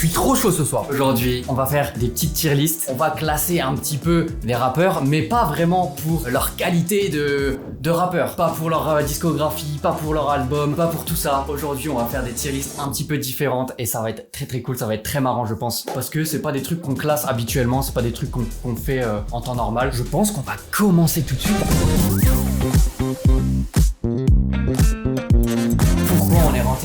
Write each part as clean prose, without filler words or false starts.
suis trop chaud ce soir. Aujourd'hui, on va faire des petites tier lists. On va classer un petit peu les rappeurs, mais pas vraiment pour leur qualité de rappeur. Pas pour leur discographie, pas pour leur album, pas pour tout ça. Aujourd'hui, on va faire des tier lists un petit peu différentes et ça va être très cool, ça va être très marrant je pense. Parce que c'est pas des trucs qu'on classe habituellement, c'est pas des trucs qu'on fait en temps normal. Je pense qu'on va commencer tout de suite.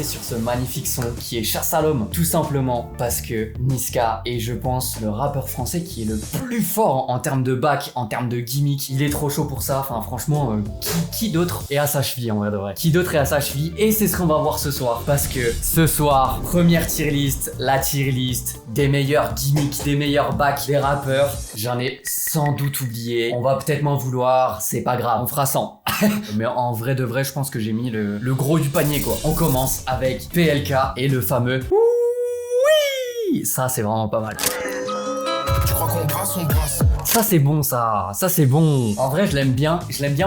Sur ce magnifique son qui est Chasse à l'homme, tout simplement parce que Niska est, je pense, le rappeur français qui est le plus fort en termes de bac, en termes de gimmick. Il est trop chaud pour ça. Enfin, franchement, qui d'autre est à sa cheville en vrai de vrai? Qui d'autre est à sa cheville? Et c'est ce qu'on va voir ce soir. Parce que ce soir, première tier list, la tier list des meilleurs gimmicks, des meilleurs bacs des rappeurs. J'en ai sans doute oublié. On va peut-être m'en vouloir, c'est pas grave, on fera 100. Mais en vrai de vrai, je pense que j'ai mis le gros du panier quoi. On commence avec PLK et le fameux oui. Ça c'est vraiment pas mal. Tu crois qu'on brasse, on brasse. Ça c'est bon ça c'est bon. En vrai je l'aime bien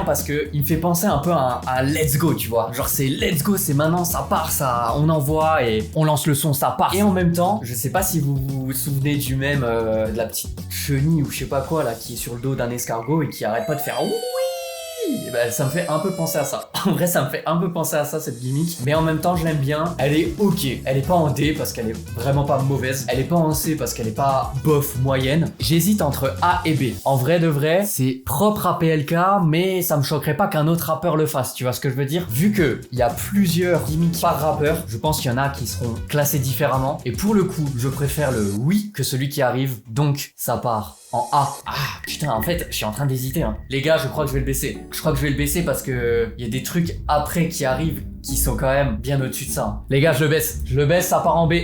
parce que il me fait penser un peu à Let's Go, tu vois. Genre c'est Let's Go, c'est maintenant, ça part, ça, on envoie et on lance le son, ça part. Et en même temps, je sais pas si vous vous souvenez du même de la petite chenille ou je sais pas quoi là qui est sur le dos d'un escargot et qui arrête pas de faire oui. Et bah, ça me fait un peu penser à ça. En vrai, ça me fait un peu penser à ça, cette gimmick. Mais en même temps, je l'aime bien. Elle est ok. Elle est pas en D parce qu'elle est vraiment pas mauvaise. Elle est pas en C parce qu'elle est pas bof moyenne. J'hésite entre A et B. En vrai de vrai, c'est propre à PLK, mais ça me choquerait pas qu'un autre rappeur le fasse. Tu vois ce que je veux dire? Vu que il y a plusieurs gimmicks par rappeur, je pense qu'il y en a qui seront classés différemment. Et pour le coup, je préfère le oui que celui qui arrive. Donc, ça part en A. Ah putain, en fait, je suis en train d'hésiter. Les gars, je crois que je vais le baisser. Je crois que je vais le baisser parce que il y a des trucs après qui arrivent qui sont quand même bien au-dessus de ça. Les gars, je le baisse. Je le baisse, ça part en B.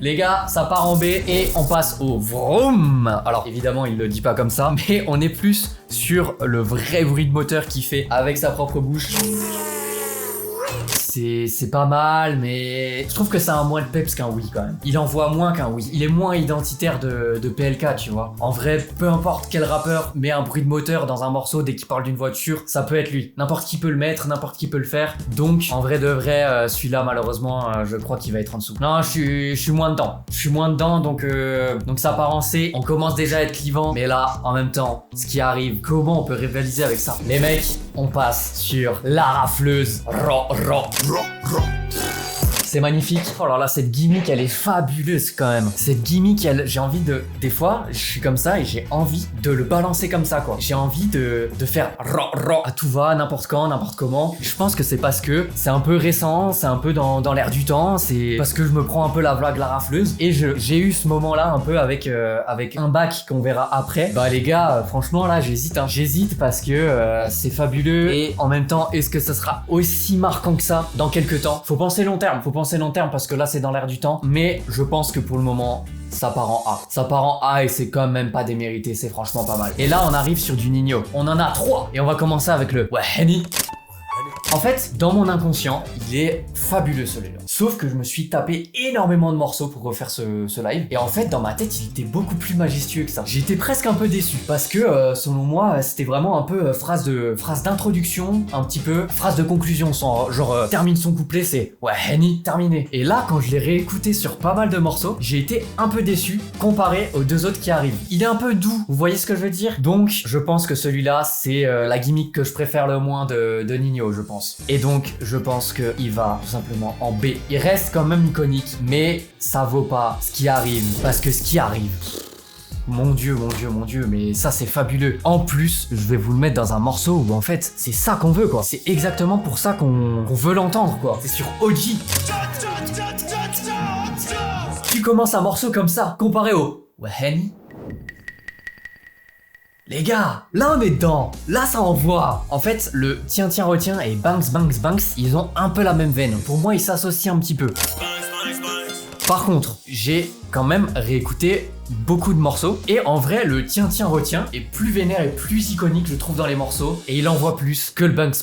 Les gars, ça part en B et on passe au vroom. Alors évidemment, il le dit pas comme ça, mais on est plus sur le vrai bruit de moteur qu'il fait avec sa propre bouche. C'est pas mal, mais je trouve que ça a moins de peps qu'un oui quand même. Il envoie moins qu'un oui. Il est moins identitaire de PLK, tu vois. En vrai, peu importe quel rappeur met un bruit de moteur dans un morceau dès qu'il parle d'une voiture, ça peut être lui. N'importe qui peut le mettre, n'importe qui peut le faire. Donc, en vrai de vrai, celui-là, malheureusement, je crois qu'il va être en dessous. Non, je suis moins dedans. Je suis moins dedans, donc ça part en C. On commence déjà à être clivant, mais là, en même temps, ce qui arrive, comment on peut rivaliser avec ça? Les mecs, on passe sur la rafleuse. C'est magnifique. Oh là là, cette gimmick, elle est fabuleuse quand même. Cette gimmick, j'ai envie des fois, je suis comme ça et j'ai envie de le balancer comme ça, quoi. J'ai envie de faire à tout va, n'importe quand, n'importe comment. Je pense que c'est parce que c'est un peu récent, c'est un peu dans l'air du temps, c'est parce que je me prends un peu la vague, la rafleuse. Et j'ai eu ce moment-là un peu avec un bac qu'on verra après. Bah les gars, franchement là, j'hésite. J'hésite parce que c'est fabuleux. Et en même temps, est-ce que ça sera aussi marquant que ça dans quelques temps? Faut penser long terme, parce que là c'est dans l'air du temps, mais je pense que pour le moment ça part en A. Ça part en A et c'est quand même pas démérité, c'est franchement pas mal. Et là on arrive sur du Nino. On en a 3 et on va commencer avec le Henny. En fait, dans mon inconscient, il est fabuleux celui-là. Sauf que je me suis tapé énormément de morceaux pour refaire ce live. Et en fait, dans ma tête, il était beaucoup plus majestueux que ça. J'étais presque un peu déçu. Parce que, selon moi, c'était vraiment un peu phrase d'introduction, un petit peu phrase de conclusion. Genre, termine son couplet, c'est ouais, Henny, terminé. Et là, quand je l'ai réécouté sur pas mal de morceaux, j'ai été un peu déçu comparé aux deux autres qui arrivent. Il est un peu doux, vous voyez ce que je veux dire? Donc, je pense que celui-là, c'est la gimmick que je préfère le moins de Nino, je pense. Et donc, je pense qu'il va tout simplement en B. Il reste quand même iconique, mais ça vaut pas ce qui arrive. Parce que ce qui arrive... Mon dieu, mais ça c'est fabuleux. En plus, je vais vous le mettre dans un morceau où en fait, c'est ça qu'on veut quoi. C'est exactement pour ça qu'on veut l'entendre quoi. C'est sur OG. Tu commences un morceau comme ça, comparé au Henny. Les gars, là on est dedans, là ça envoie. En fait, le tiens retiens et banks, ils ont un peu la même veine. Pour moi, ils s'associent un petit peu. Par contre, j'ai quand même réécouté beaucoup de morceaux et en vrai le tiens retiens est plus vénère et plus iconique je trouve dans les morceaux et il envoie plus que le banks.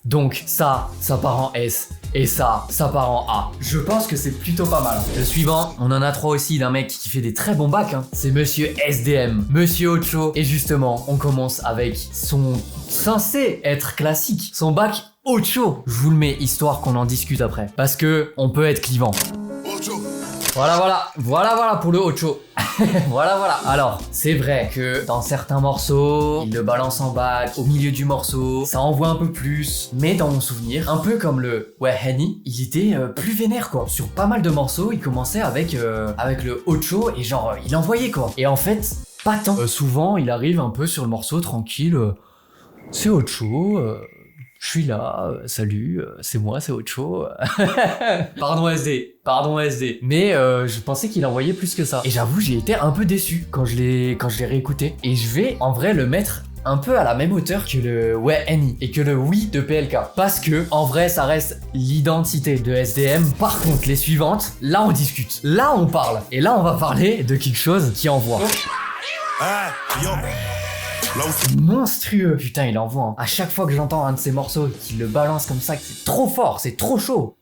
Donc ça part en S et ça part en A. Je pense que c'est plutôt pas mal. Le suivant, on en a 3 aussi d'un mec qui fait des très bons bacs. C'est Monsieur SDM, Monsieur Ocho. Et justement, on commence avec son censé être classique, son bac Ocho. Je vous le mets histoire qu'on en discute après. Parce que on peut être clivant. Voilà pour le Ocho. Voilà. Alors, c'est vrai que dans certains morceaux, il le balance en back, au milieu du morceau, ça envoie un peu plus. Mais dans mon souvenir, un peu comme le Henny, il était plus vénère quoi. Sur pas mal de morceaux, il commençait avec le Ocho et genre, il envoyait quoi. Et en fait, pas tant. Souvent, il arrive un peu sur le morceau tranquille. C'est Ocho. Je suis là, salut, c'est moi, c'est Ocho. Pardon SD. Mais je pensais qu'il envoyait plus que ça. Et j'avoue, j'ai été un peu déçu quand je l'ai réécouté. Et je vais en vrai le mettre un peu à la même hauteur que le Henny et que le Oui de PLK. Parce que en vrai, ça reste l'identité de SDM. Par contre, les suivantes, là on discute. Là on parle. Et là on va parler de quelque chose qui envoie. Monstrueux. Putain, il envoie. Hein. À chaque fois que j'entends un de ces morceaux qu'il le balance comme ça, c'est trop fort, c'est trop chaud.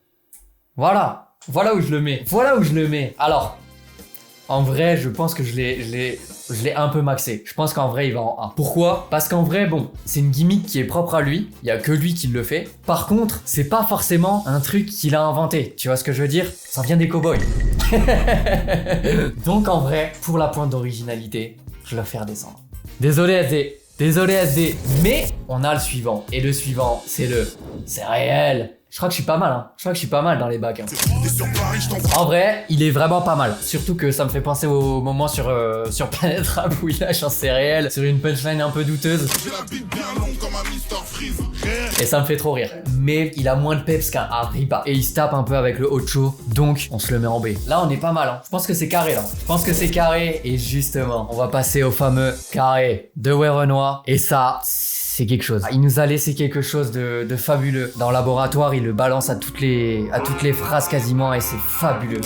Voilà où je le mets. Alors, en vrai, je pense que je l'ai un peu maxé. Je pense qu'en vrai, il va en 1. Pourquoi ? Parce qu'en vrai, bon, c'est une gimmick qui est propre à lui. Il y a que lui qui le fait. Par contre, c'est pas forcément un truc qu'il a inventé. Tu vois ce que je veux dire ? Ça vient des cowboys. Donc en vrai, pour la pointe d'originalité, je vais le faire descendre. Désolé SD, mais on a le suivant. Et le suivant, c'est réel. Je crois que je suis pas mal, hein. Je crois que je suis pas mal dans les bacs. Hein. En vrai, il est vraiment pas mal. Surtout que ça me fait penser au moment sur Planète Rap où il lâche un c'est réel sur une punchline un peu douteuse. Et ça me fait trop rire. Mais il a moins de peps qu'un Arriba. Et il se tape un peu avec le Ocho. Donc, on se le met en B. Là, on est pas mal, hein. Je pense que c'est carré, là. Et justement, on va passer au fameux carré de Werenoi. Et ça, c'est quelque chose. Il nous a laissé quelque chose de fabuleux. Dans le laboratoire, il le balance à toutes les phrases quasiment et c'est fabuleux.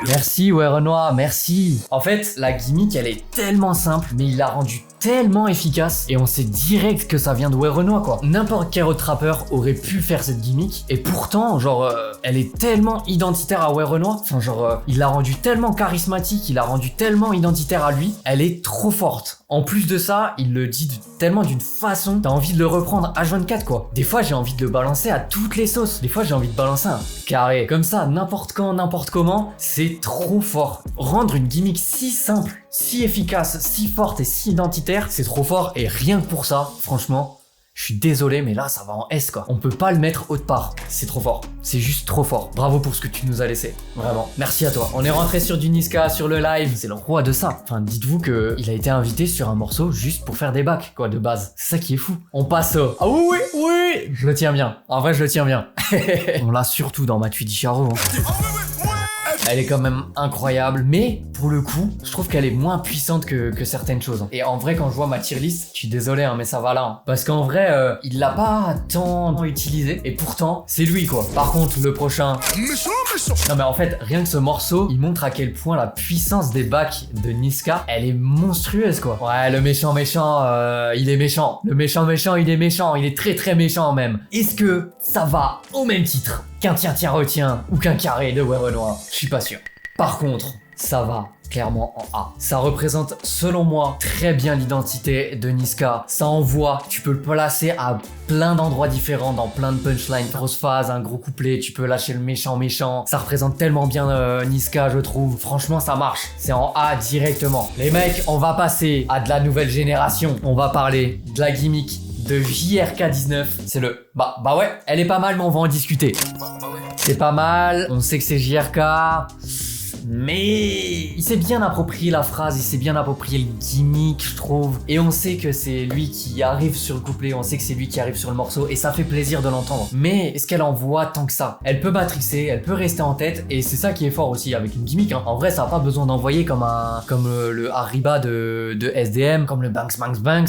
Merci Werenoi, merci. En fait, la gimmick, elle est tellement simple, mais il l'a rendue tellement efficace et on sait direct que ça vient de Werenoi quoi. N'importe quel autre rappeur aurait pu faire cette gimmick et pourtant genre elle est tellement identitaire à Werenoi. Enfin genre il l'a rendue tellement charismatique, il l'a rendue tellement identitaire à lui. Elle est trop forte. En plus de ça, il le dit tellement d'une façon, t'as envie de le reprendre H24 quoi. Des fois j'ai envie de le balancer à toutes les sauces. Des fois j'ai envie de balancer un carré. Comme ça, n'importe quand, n'importe comment, c'est trop fort. Rendre une gimmick si simple, si efficace, si forte et si identitaire, c'est trop fort. Et rien que pour ça, franchement, je suis désolé, mais là, ça va en S, quoi. On peut pas le mettre autre part. C'est trop fort. C'est juste trop fort. Bravo pour ce que tu nous as laissé. Vraiment. Merci à toi. On est rentré sur du Niska, sur le live. C'est le roi de ça. Enfin, dites-vous que il a été invité sur un morceau juste pour faire des bacs, quoi, de base. C'est ça qui est fou. On passe au... Ah oui. Je le tiens bien. En vrai, je le tiens bien. On l'a surtout dans Matuidi Charo. Hein. Elle est quand même incroyable, mais pour le coup, je trouve qu'elle est moins puissante que certaines choses. Et en vrai, quand je vois ma tier list, je suis désolé, hein, mais ça va là. Hein. Parce qu'en vrai, il l'a pas tant utilisé, et pourtant, c'est lui quoi. Par contre, le prochain... Non mais en fait, rien que ce morceau, il montre à quel point la puissance des bacs de Niska, elle est monstrueuse quoi. Ouais, le méchant, il est méchant. Le méchant, il est méchant. Il est très très méchant même. Est-ce que ça va au même titre qu'un tiens ou qu'un carré de Werenoi? Je suis pas sûr. Par contre, ça va clairement en A. Ça représente, selon moi, très bien l'identité de Niska. Ça envoie, tu peux le placer à plein d'endroits différents, dans plein de punchlines, grosse phase, un gros couplet, tu peux lâcher le méchant. Ça représente tellement bien Niska, je trouve. Franchement, ça marche. C'est en A directement. Les mecs, on va passer à de la nouvelle génération. On va parler de la gimmick de JRK19. C'est le... Bah ouais, elle est pas mal, mais on va en discuter. C'est pas mal, on sait que c'est JRK... Mais il s'est bien approprié la phrase, il s'est bien approprié le gimmick, je trouve. Et on sait que c'est lui qui arrive sur le couplet, on sait que c'est lui qui arrive sur le morceau, et ça fait plaisir de l'entendre. Mais est-ce qu'elle envoie tant que ça? Elle peut matrixer, elle peut rester en tête, et c'est ça qui est fort aussi avec une gimmick. Hein. En vrai, ça n'a pas besoin d'envoyer comme le Arriba de SDM, comme le Banks,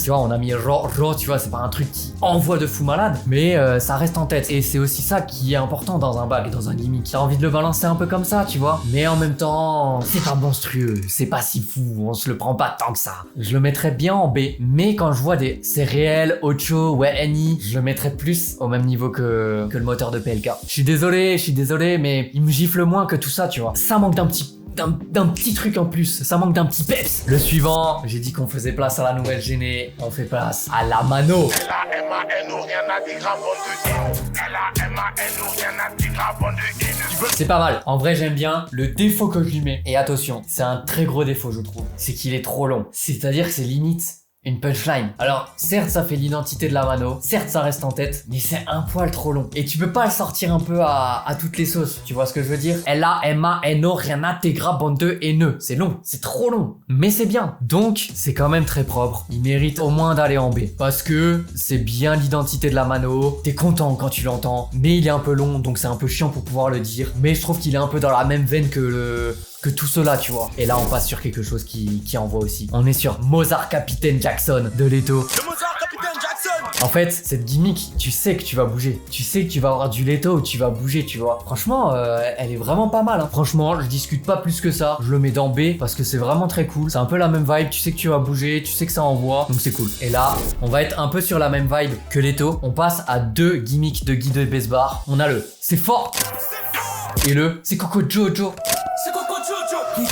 tu vois, on a mis Ro, tu vois, c'est pas un truc qui envoie de fou malade, mais ça reste en tête. Et c'est aussi ça qui est important dans un bac, dans un gimmick. T'as envie de le balancer un peu comme ça, tu vois, mais en même temps, c'est pas monstrueux, c'est pas si fou, on se le prend pas tant que ça. Je le mettrais bien en B, mais quand je vois des c'est réel, Ocho, Henny, je le mettrais plus au même niveau que le moteur de PLK. Je suis désolé, mais il me gifle moins que tout ça, tu vois. Ça manque d'un petit d'un petit truc en plus. Ça manque d'un petit peps. Le suivant, j'ai dit qu'on faisait place à la nouvelle Géné. On fait place à la Mano. C'est pas mal. En vrai, j'aime bien le défaut que je lui mets. Et attention, c'est un très gros défaut, je trouve. C'est qu'il est trop long. C'est-à-dire que c'est limite une punchline. Alors, certes, ça fait l'identité de la Mano, certes, ça reste en tête, mais c'est un poil trop long. Et tu peux pas le sortir un peu à toutes les sauces, tu vois ce que je veux dire? L-A-M-A-N-O, rien intégra, bande de haineux. C'est long, c'est trop long, mais c'est bien. Donc, c'est quand même très propre. Il mérite au moins d'aller en B. Parce que c'est bien l'identité de la Mano, t'es content quand tu l'entends, mais il est un peu long, donc c'est un peu chiant pour pouvoir le dire. Mais je trouve qu'il est un peu dans la même veine que tout cela, tu vois. Et là, on passe sur quelque chose qui envoie aussi. On est sur Mozart Capitaine Jackson de Leto. Mozart Capitaine Jackson. En fait, cette gimmick, tu sais que tu vas bouger. Tu sais que tu vas avoir du Leto où tu vas bouger, tu vois. Franchement, elle est vraiment pas mal. Hein. Franchement, je discute pas plus que ça. Je le mets dans B parce que c'est vraiment très cool. C'est un peu la même vibe. Tu sais que tu vas bouger, tu sais que ça envoie. Donc c'est cool. Et là, on va être un peu sur la même vibe que Leto. On passe à 2 gimmicks de Guy de Besbar. On a le c'est fort et le c'est Coco Jojo.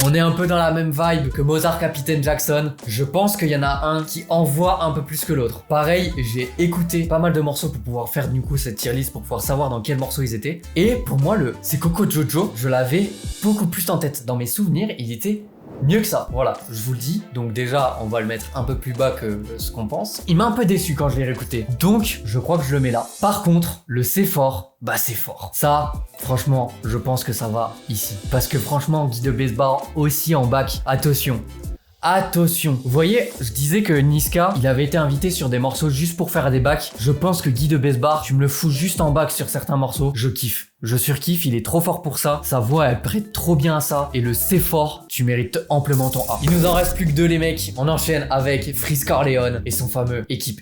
On est un peu dans la même vibe que Mozart Capitaine Jackson. Je pense qu'il y en a un qui envoie un peu plus que l'autre. Pareil, j'ai écouté pas mal de morceaux pour pouvoir faire du coup cette tier list, pour pouvoir savoir dans quels morceaux ils étaient. Et pour moi, le c'est Coco Jojo, je l'avais beaucoup plus en tête. Dans mes souvenirs, il était mieux que ça. Voilà, je vous le dis. Donc déjà, on va le mettre un peu plus bas que ce qu'on pense. Il m'a un peu déçu quand je l'ai réécouté. Donc, je crois que je le mets là. Par contre, le c'est fort, bah c'est fort. Ça, franchement, je pense que ça va ici. Parce que franchement, Guy de Besbar aussi en bac. Attention. Attention. Vous voyez, je disais que Niska, il avait été invité sur des morceaux juste pour faire des bacs. Je pense que Guy de Besbar, tu me le fous juste en bac sur certains morceaux. Je kiffe. Je surkiffe, il est trop fort pour ça. Sa voix, elle prête trop bien à ça. Et le c'est fort, tu mérites amplement ton A. Il nous en reste plus que 2 les mecs. On enchaîne avec Freeze Corleone et son fameux équipe.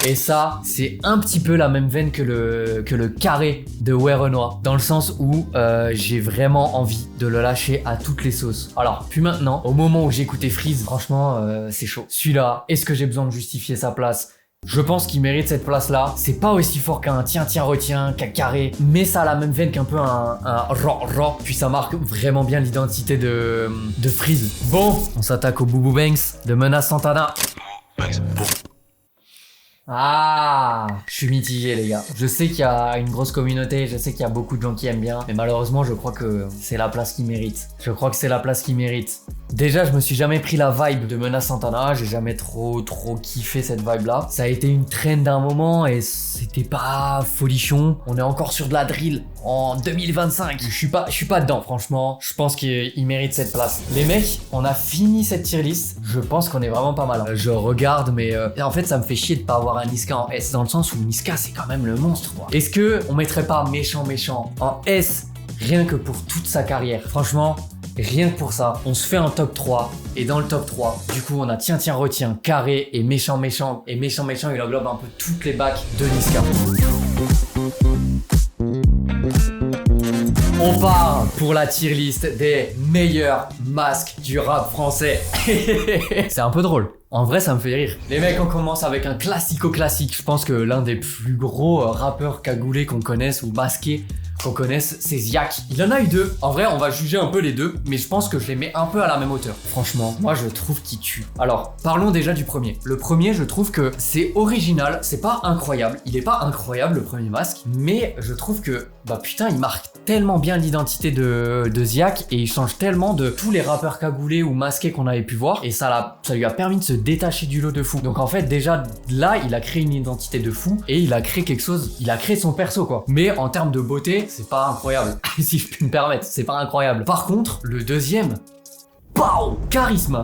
Et ça, c'est un petit peu la même veine que le carré de Werenoi, dans le sens où j'ai vraiment envie de le lâcher à toutes les sauces. Alors, puis maintenant, au moment où j'écoutais Freeze, franchement, c'est chaud. Celui-là, est-ce que j'ai besoin de justifier sa place ? Je pense qu'il mérite cette place-là. C'est pas aussi fort qu'un tiens, retiens, qu'un carré, mais ça a la même veine qu'un peu un ro. Puis ça marque vraiment bien l'identité de Freeze. Bon, on s'attaque au Boubou Banks de Menace Santana. Ah, je suis mitigé les gars. Je sais qu'il y a une grosse communauté, je sais qu'il y a beaucoup de gens qui aiment bien, mais malheureusement je crois que c'est la place qu'il mérite. Déjà, je me suis jamais pris la vibe de Menace Santana, j'ai jamais trop kiffé cette vibe là. Ça a été une trend d'un moment et c'était pas folichon. On est encore sur de la drill en 2025. Je suis pas dedans franchement. Je pense qu'il mérite cette place. Les mecs, on a fini cette tier list. Je pense qu'on est vraiment pas mal. Je regarde mais en fait ça me fait chier de pas avoir un Niska en S dans le sens où Niska c'est quand même le monstre quoi. Est-ce que on mettrait pas méchant en S rien que pour toute sa carrière? Franchement, rien que pour ça, on se fait un top 3. Et dans le top 3, du coup, on a tiens, retiens, carré et méchant. Et méchant, il englobe un peu toutes les bacs de Niska. On part pour la tier list des meilleurs masques du rap français. C'est un peu drôle. En vrai, ça me fait rire. Les mecs, on commence avec un classico-classique. Je pense que l'un des plus gros rappeurs cagoulés qu'on connaisse ou masqués qu'on connaisse, c'est Ziak. Il en a eu 2. En vrai, on va juger un peu les deux, mais je pense que je les mets un peu à la même hauteur. Franchement, moi, je trouve qu'il tue. Alors, parlons déjà du premier. Le premier, je trouve que c'est original, c'est pas incroyable. Il est pas incroyable, le premier masque, mais je trouve que, bah putain, il marque tellement bien l'identité de Ziak et il change tellement de tous les rappeurs cagoulés ou masqués qu'on avait pu voir et ça lui a permis de se détacher du lot de fou. Donc en fait, déjà là, il a créé une identité de fou et il a créé quelque chose, il a créé son perso quoi. Mais en termes de beauté, c'est pas incroyable. Si je puis me permettre, c'est pas incroyable. Par contre, le deuxième, pow, charisme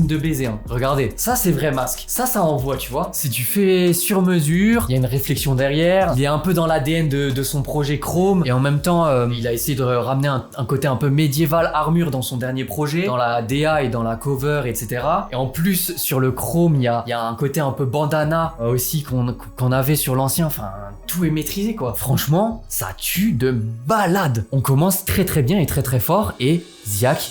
de baiser. Hein. Regardez, ça c'est vrai masque. Ça envoie, tu vois. Si tu fais sur mesure, il y a une réflexion derrière. Il est un peu dans l'ADN de son projet Chrome et en même temps, il a essayé de ramener un côté un peu médiéval armure dans son dernier projet, dans la DA et dans la cover, etc. Et en plus sur le Chrome, il y a un côté un peu bandana aussi qu'on avait sur l'ancien. Enfin, tout est maîtrisé quoi. Franchement, ça tue de balade. On commence très bien et très fort et Ziak.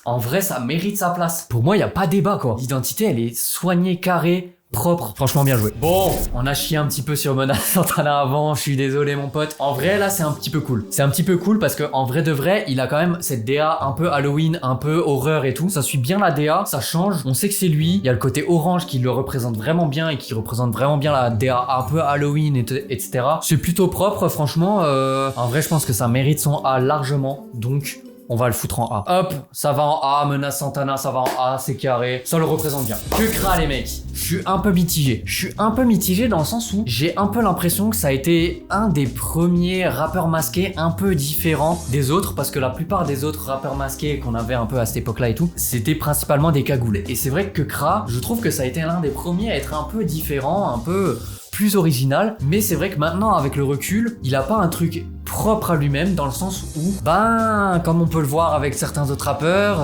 En vrai, ça mérite sa place. Pour moi, il n'y a pas débat, quoi. L'identité, elle est soignée, carrée, propre. Franchement, bien joué. Bon, on a chié un petit peu sur Mona Santana avant. Je suis désolé, mon pote. En vrai, là, c'est un petit peu cool. C'est un petit peu cool parce que en vrai de vrai, il a quand même cette DA un peu Halloween, un peu horreur et tout. Ça suit bien la DA, ça change. On sait que c'est lui. Il y a le côté orange qui le représente vraiment bien et qui représente vraiment bien la DA un peu Halloween, etc. C'est plutôt propre, franchement. En vrai, je pense que ça mérite son A largement. Donc, on va le foutre en A. Hop, ça va en A, Menace Santana, ça va en A, c'est carré, ça le représente bien. Que cra les mecs, je suis un peu mitigé. Je suis un peu mitigé dans le sens où j'ai un peu l'impression que ça a été un des premiers rappeurs masqués un peu différents des autres, parce que la plupart des autres rappeurs masqués qu'on avait un peu à cette époque-là et tout, c'était principalement des cagoulés. Et c'est vrai que Kra, je trouve que ça a été l'un des premiers à être un peu différent, un peu plus original, mais c'est vrai que maintenant avec le recul, il a pas un truc propre à lui-même dans le sens où, ben, comme on peut le voir avec certains autres rappeurs,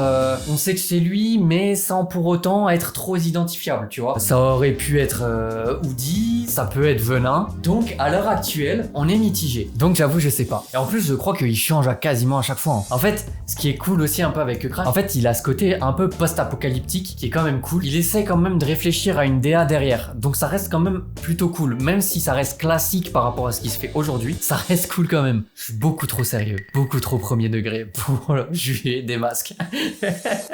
on sait que c'est lui, mais sans pour autant être trop identifiable, tu vois. Ça aurait pu être Oudi, ça peut être Venin, donc à l'heure actuelle, on est mitigé. Donc j'avoue, je sais pas. Et en plus, je crois qu'il change quasiment à chaque fois. En fait, ce qui est cool aussi un peu avec Crash, en fait, il a ce côté un peu post-apocalyptique qui est quand même cool. Il essaie quand même de réfléchir à une DA derrière, donc ça reste quand même plutôt cool, même si ça reste classique par rapport à ce qui se fait aujourd'hui, ça reste cool quand même. Je suis beaucoup trop sérieux, beaucoup trop premier degré pour juger des masques.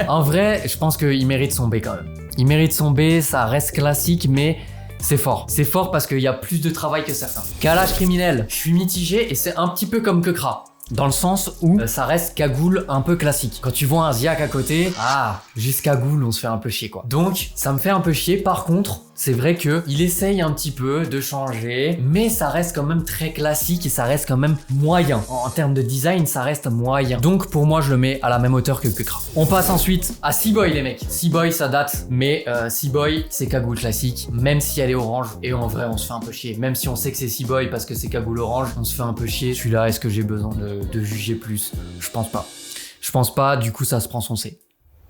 En vrai, je pense qu'il mérite son B quand même. Il mérite son B, ça reste classique, mais c'est fort. C'est fort parce qu'il y a plus de travail que certains. Calage criminel, je suis mitigé et c'est un petit peu comme Kekra. Dans le sens où ça reste cagoule un peu classique. Quand tu vois un Ziak à côté, juste cagoule, on se fait un peu chier quoi. Donc ça me fait un peu chier. Par contre, c'est vrai que il essaye un petit peu de changer, mais ça reste quand même très classique et ça reste quand même moyen. En termes de design, ça reste moyen. Donc pour moi, je le mets à la même hauteur que Kekra. On passe ensuite à Seaboy les mecs. Seaboy ça date, mais Seaboy c'est cagoule classique, même si elle est orange. Et en vrai, on se fait un peu chier. Même si on sait que c'est Seaboy parce que c'est cagoule orange, on se fait un peu chier. Celui-là, est-ce que j'ai besoin de juger plus? Je pense pas. Je pense pas, du coup ça se prend son C.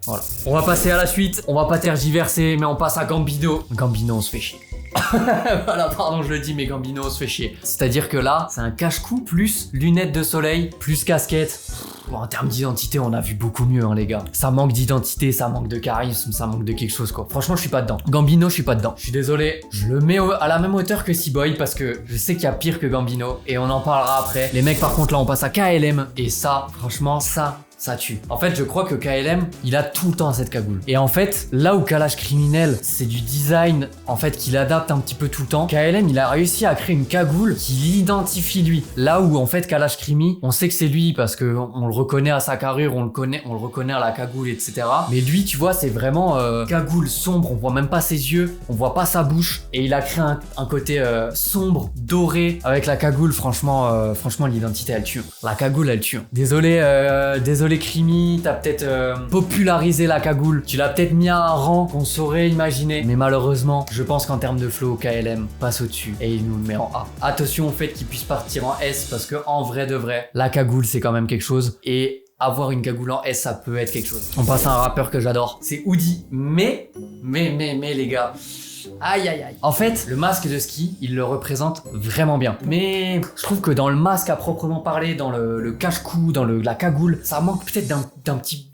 Voilà. On va passer à la suite, on va pas tergiverser, mais on passe à Gambino. Gambino, on se fait chier. Voilà, pardon, je le dis, mais Gambino, on se fait chier. C'est-à-dire que là, c'est un cache-cou plus lunettes de soleil, plus casquette. Bon, en termes d'identité, on a vu beaucoup mieux, hein, les gars. Ça manque d'identité, ça manque de charisme, ça manque de quelque chose, quoi. Franchement, je suis pas dedans. Gambino, je suis pas dedans. Je suis désolé. Je le mets à la même hauteur que Seaboy parce que je sais qu'il y a pire que Gambino et on en parlera après. Les mecs, par contre, là, on passe à KLM et ça, franchement, ça tue. En fait, je crois que KLM, il a tout le temps cette cagoule. Et en fait, là où Kalash Criminel, c'est du design, en fait, qu'il adapte un petit peu tout le temps, KLM, il a réussi à créer une cagoule qui l'identifie lui. Là où, en fait, Kalash Crimi, on sait que c'est lui parce que on le reconnaît à sa carrure, on le reconnaît à la cagoule, etc. Mais lui, tu vois, c'est vraiment cagoule sombre, on voit même pas ses yeux, on voit pas sa bouche. Et il a créé un côté sombre, doré, avec la cagoule. Franchement, l'identité, elle tue. La cagoule, elle tue. Désolé Crimi, t'as peut-être popularisé la cagoule, tu l'as peut-être mis à un rang qu'on saurait imaginer, mais malheureusement, je pense qu'en termes de flow, KLM passe au-dessus et il nous le met en A. Attention au fait qu'il puisse partir en S parce que en vrai de vrai, la cagoule c'est quand même quelque chose et avoir une cagoule en S, ça peut être quelque chose. On passe à un rappeur que j'adore, c'est Oudi, mais les gars. Aïe aïe aïe. En fait, le masque de ski, il le représente vraiment bien. Mais je trouve que dans le masque à proprement parler, dans le cache-cou, dans la cagoule, ça manque peut-être d'un petit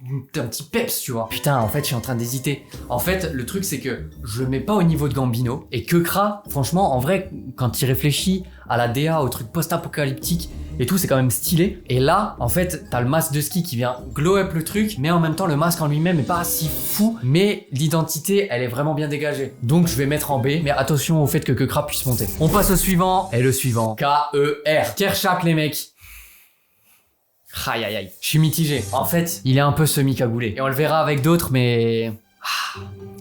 peps, tu vois. Putain, en fait, je suis en train d'hésiter. En fait, le truc, c'est que je le mets pas au niveau de Gambino. Et Kekra, franchement, en vrai, quand il réfléchit à la DA, au truc post-apocalyptique et tout, c'est quand même stylé. Et là, en fait, t'as le masque de ski qui vient glow up le truc, mais en même temps, le masque en lui-même est pas si fou, mais l'identité, elle est vraiment bien dégagée. Donc, je vais mettre en B, mais attention au fait que Kekra puisse monter. On passe au suivant, et le suivant, K-E-R. Kershak, les mecs. Aïe aïe aïe. Je suis mitigé. En fait, il est un peu semi-cagoulé. Et on le verra avec d'autres, mais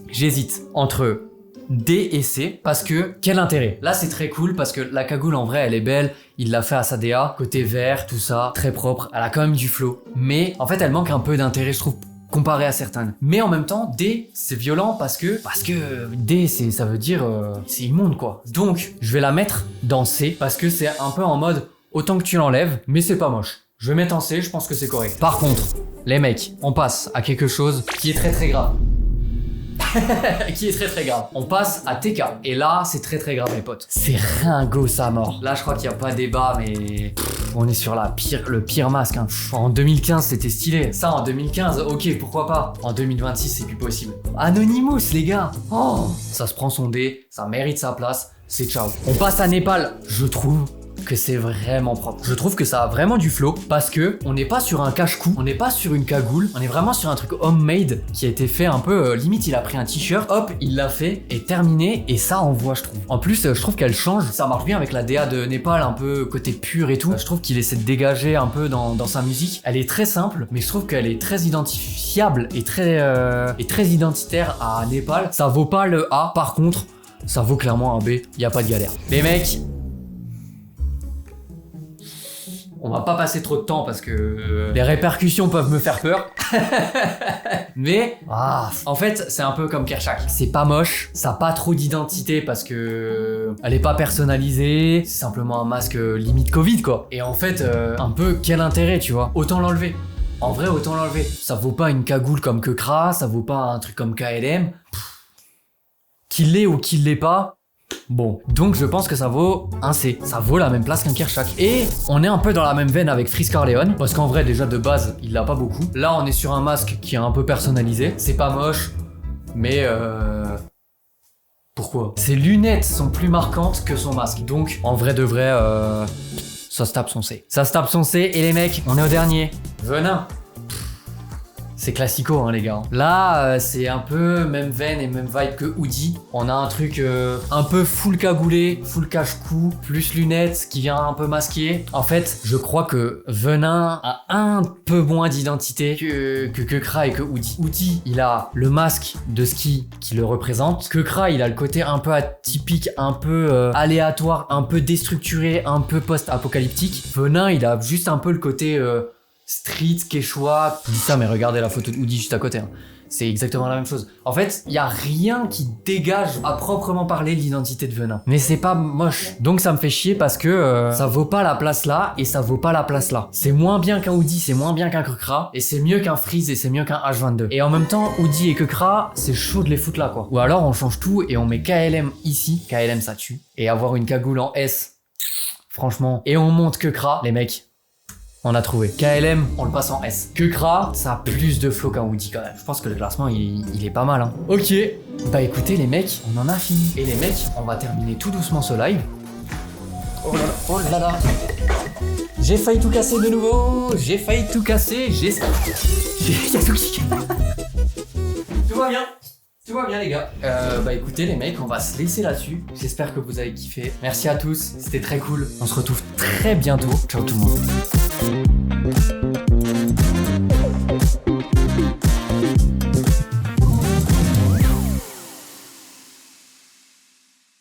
j'hésite entre D et C parce que quel intérêt? Là, c'est très cool parce que la cagoule en vrai, elle est belle. Il l'a fait à sa DA, côté vert, tout ça, très propre. Elle a quand même du flow. Mais en fait, elle manque un peu d'intérêt, je trouve, comparé à certaines. Mais en même temps, D, c'est violent parce que D, ça veut dire c'est immonde quoi. Donc, je vais la mettre dans C parce que c'est un peu en mode autant que tu l'enlèves, mais c'est pas moche. Je vais mettre en C, je pense que c'est correct. Par contre, les mecs, on passe à quelque chose qui est très très grave. qui est très très grave. On passe à TK. Et là, c'est très très grave, mes potes. C'est Ringo sa mort. Là, je crois qu'il n'y a pas débat, mais on est sur le pire masque. Hein. En 2015, c'était stylé. Ça, en 2015, ok, pourquoi pas. En 2026, c'est plus possible. Anonymous, les gars. Oh, ça se prend son dé, ça mérite sa place. C'est ciao. On passe à Népal. Je trouve que c'est vraiment propre. Je trouve que ça a vraiment du flow parce que on n'est pas sur un cache-cou, on n'est pas sur une cagoule, on est vraiment sur un truc homemade qui a été fait un peu limite il a pris un t-shirt, hop, il l'a fait et terminé et ça envoie je trouve. En plus, je trouve qu'elle change, ça marche bien avec la DA de Népal un peu côté pur et tout. Je trouve qu'il essaie de dégager un peu dans sa musique. Elle est très simple, mais je trouve qu'elle est très identifiable et très identitaire à Népal. Ça vaut pas le A, par contre, ça vaut clairement un B, y a pas de galère. Les mecs, on va pas passer trop de temps parce que les répercussions peuvent me faire peur. Mais en fait, c'est un peu comme Kershak. C'est pas moche, ça a pas trop d'identité parce que elle est pas personnalisée. C'est simplement un masque limite Covid quoi. Et en fait, un peu quel intérêt, tu vois? Autant l'enlever. En vrai, autant l'enlever. Ça vaut pas une cagoule comme Kekra, ça vaut pas un truc comme KLM. Qu'il l'ait ou qu'il l'ait pas. Bon, donc je pense que ça vaut un C. Ça vaut la même place qu'un Kershak. Et on est un peu dans la même veine avec Frisk Corleone. Parce qu'en vrai, déjà de base, il l'a pas beaucoup. Là, on est sur un masque qui est un peu personnalisé. C'est pas moche, mais pourquoi? Ses lunettes sont plus marquantes que son masque. Donc, en vrai de vrai, ça se tape son C. Ça se tape son C. Et les mecs, on est au dernier. Venin. C'est classico hein les gars. Là c'est un peu même veine et même vibe que Hoodie. On a un truc un peu full cagoulé, full cache-cou, plus lunettes qui vient un peu masquer. En fait je crois que Venin a un peu moins d'identité que Kekra et que Hoodie. Hoodie il a le masque de ski qui le représente. Kekra il a le côté un peu atypique, un peu aléatoire, un peu déstructuré, un peu post-apocalyptique. Venin il a juste un peu le côté... street, quechua, je dis ça mais regardez la photo de Hoodie juste à côté, hein. C'est exactement la même chose. En fait, il y a rien qui dégage à proprement parler l'identité de Venin. Mais c'est pas moche. Donc ça me fait chier parce que ça vaut pas la place là et ça vaut pas la place là. C'est moins bien qu'un Hoodie, c'est moins bien qu'un Kekra et c'est mieux qu'un Freeze et c'est mieux qu'un H22. Et en même temps, Hoodie et Kekra, c'est chaud de les foutre là quoi. Ou alors on change tout et on met KLM ici, KLM ça tue. Et avoir une cagoule en S, franchement. Et on monte Kekra, les mecs. On a trouvé. KLM, on le passe en S. Kekra, ça a plus de flow qu'un Hoodie quand même. Je pense que le classement, il est pas mal. Hein. Ok. Bah écoutez les mecs, on en a fini. Et les mecs, on va terminer tout doucement ce live. Oh là là, oh là là. J'ai failli tout casser de nouveau. J'ai failli tout casser. Il y a tout qui... Tout va bien. Tout va bien les gars. Bah écoutez les mecs, on va se laisser là-dessus. J'espère que vous avez kiffé. Merci à tous, c'était très cool. On se retrouve très bientôt. Ciao tout le monde.